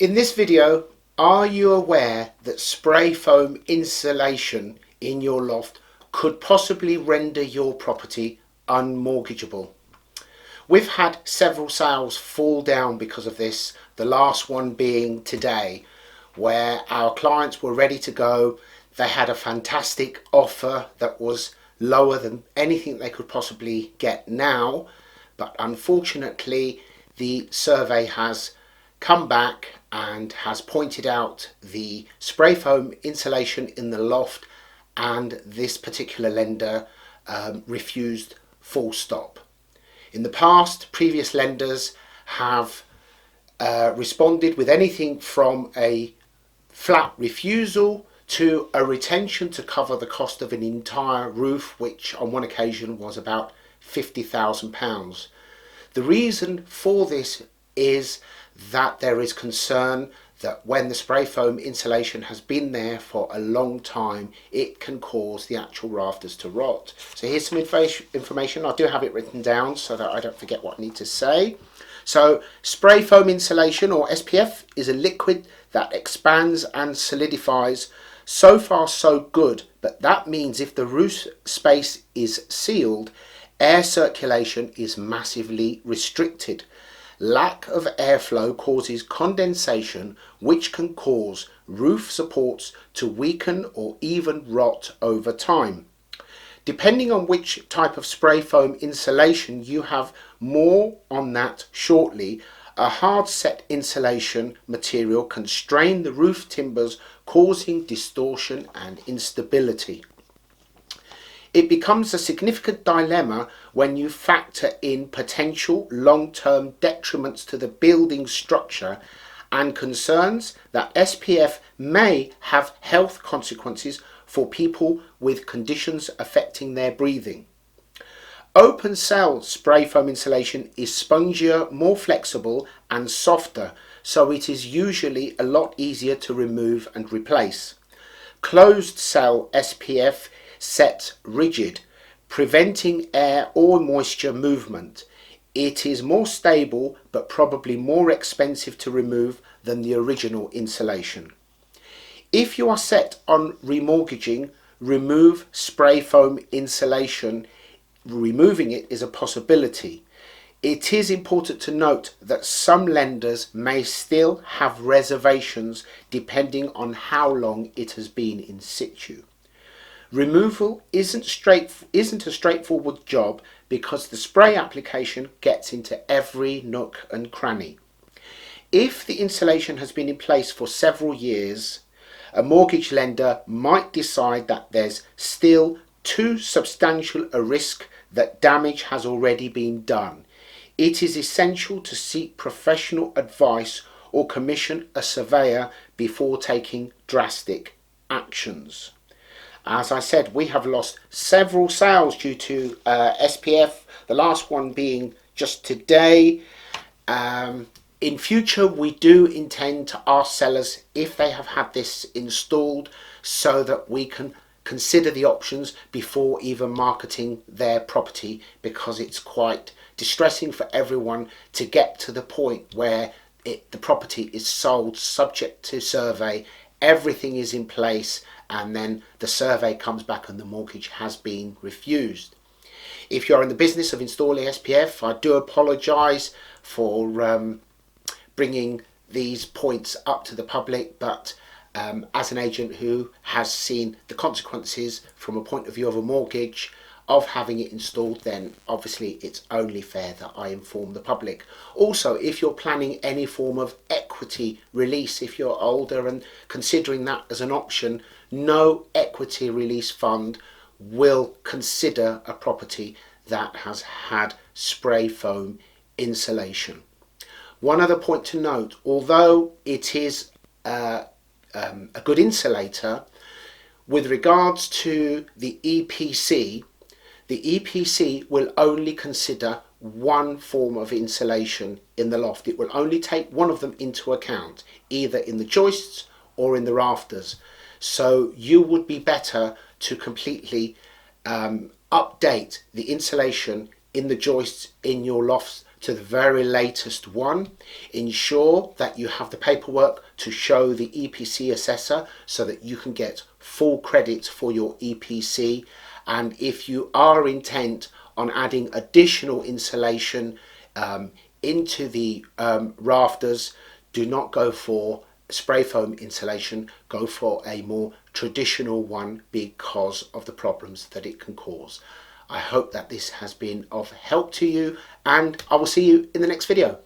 In this video, are you aware that spray foam insulation in your loft could possibly render your property unmortgageable? We've had several sales fall down because of this, the last one being today, where our clients were ready to go. They had a fantastic offer that was lower than anything they could possibly get now, but unfortunately the survey has come back and has pointed out the spray foam insulation in the loft, and this particular lender refused full stop. In the past, previous lenders have responded with anything from a flat refusal to a retention to cover the cost of an entire roof, which on one occasion was about £50,000. The reason for this is that there is concern that when the spray foam insulation has been there for a long time, it can cause the actual rafters to rot. So here's some information. I do have it written down so that I don't forget what I need to say. So spray foam insulation, or SPF, is a liquid that expands and solidifies. So far so good, but that means if the roof space is sealed, air circulation is massively restricted. Lack of airflow causes condensation, which can cause roof supports to weaken or even rot over time. Depending on which type of spray foam insulation, you have more on that shortly. A hard set insulation material can strain the roof timbers, causing distortion and instability. It becomes a significant dilemma when you factor in potential long-term detriments to the building structure and concerns that SPF may have health consequences for people with conditions affecting their breathing. Open cell spray foam insulation is spongier, more flexible and softer, so it is usually a lot easier to remove and replace. Closed cell SPF set rigid, preventing air or moisture movement. It is more stable but probably more expensive to remove than the original insulation. If you are set on remortgaging, remove spray foam insulation. Removing it is a possibility. It is important to note that some lenders may still have reservations depending on how long it has been in situ. Removal isn't a straightforward job because the spray application gets into every nook and cranny. If the insulation has been in place for several years, a mortgage lender might decide that there's still too substantial a risk that damage has already been done. It is essential to seek professional advice or commission a surveyor before taking drastic actions. As I said, we have lost several sales due to SPF, the last one being just today. In future, we do intend to ask sellers if they have had this installed so that we can consider the options before even marketing their property, because it's quite distressing for everyone to get to the point where the property is sold subject to survey, everything is in place, and then the survey comes back and the mortgage has been refused. If you're in the business of installing SPF, I do apologise for bringing these points up to the public, but as an agent who has seen the consequences from a point of view of a mortgage of having it installed, then obviously it's only fair that I inform the public. Also, if you're planning any form of equity release, if you're older and considering that as an option, no equity release fund will consider a property that has had spray foam insulation. One other point to note, although it is a good insulator, with regards to the EPC will only consider one form of insulation in the loft. It will only take one of them into account, either in the joists or in the rafters. So you would be better to completely update the insulation in the joists in your lofts to the very latest one. Ensure that you have the paperwork to show the EPC assessor so that you can get full credit for your EPC. And if you are intent on adding additional insulation into the rafters, do not go for spray foam insulation, go for a more traditional one because of the problems that it can cause. I hope that this has been of help to you, and I will see you in the next video.